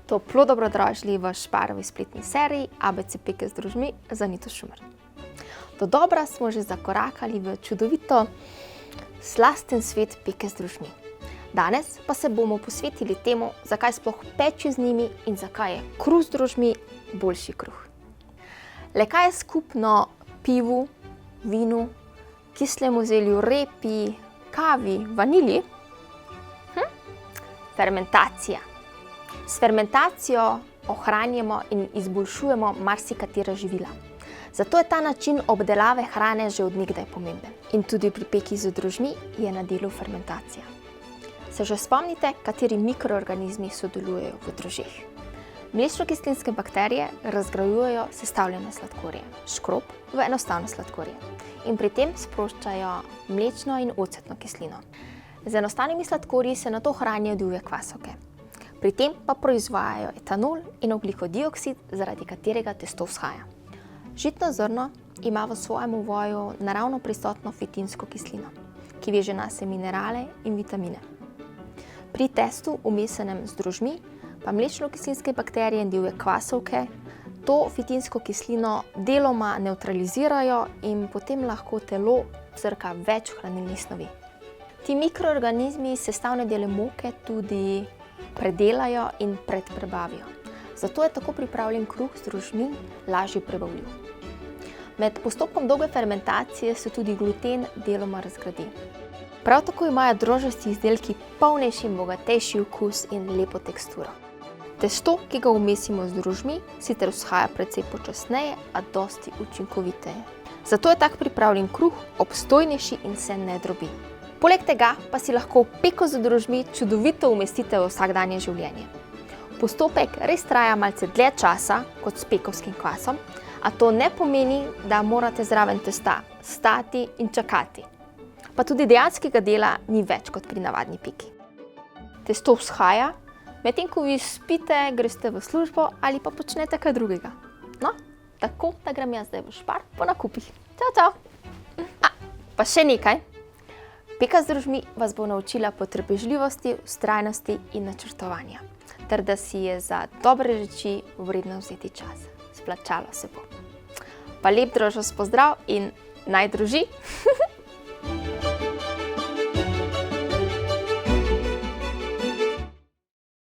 Toplo dobrodošli v Šparovi spletni seriji ABC peke z družmi z Anito Šumer. Dodobra smo že zakorakali v čudovito slasten svet peke z družmi. Danes pa se bomo posvetili temu, zakaj sploh peči z njimi in zakaj je kruh z družmi boljši kruh. Le kaj je skupno pivu, vinu, kislemu zelju, repi, kavi, vanilji? Fermentacija. S fermentacijo ohranjamo in izboljšujemo marsikatera živila. Zato je ta način obdelave hrane že od nekdaj pomemben. In tudi pri peki z družmi je na delu fermentacija. Se že spomnite, kateri mikroorganizmi sodelujejo v drožeh? Mlečno-kislinske bakterije razgrajujejo sestavljene sladkorje, škrob v enostavne sladkorje in pri tem sproščajo mlečno in ocetno kislino. Z enostavnimi sladkorji se nato hranijo divje kvasovke. Pri tem pa proizvajajo etanol in ogljikov dioksid, zaradi katerega testo vzhaja. Žitno zrno ima v svojem ovoju naravno prisotno fitinsko kislino, ki veže nase minerale in vitamine. Pri testu, vmesenem z drožmi, pa mlečno-kislinske bakterije in divje kvasovke to fitinsko kislino deloma nevtralizirajo in potem lahko telo vsrka več hranilnih snovi. Ti mikroorganizmi sestavne dele moke tudi predelajo in predprebavijo. Zato je tako pripravljen kruh z drožmi lažje prebavljiv. Med postopkom dolge fermentacije se tudi gluten deloma razgradi. Prav tako imajo drožasti izdelki polnejši in bogatejši okus in lepo teksturo. Testo, ki ga vmesimo z drožmi, sicer vzhaja precej počasneje, a dosti učinkoviteje. Zato je tak pripravljen kruh obstojnejši in se ne drobi. Poleg tega pa si lahko peko z drožmi čudovito umestite v vsakdanje življenje. Postopek res traja malce dlje časa kot s pekovskim kvasom, a to ne pomeni, da morate zraven testa stati in čakati. Pa tudi dejanskega dela ni več kot pri navadni peki. Testo vzhaja, medtem ko vi spite, greste v službo ali pa počnete kaj drugega. No, tako da grem jaz zdaj v Špar po nakupih. Čau! Pa še nekaj. Peka z drožmi vas bo naučila potrpežljivosti, vztrajnosti in načrtovanja, ter da si je za dobre reči vredno vzeti čas. Splačalo se bo. Pa lep drožast pozdrav in naj druži!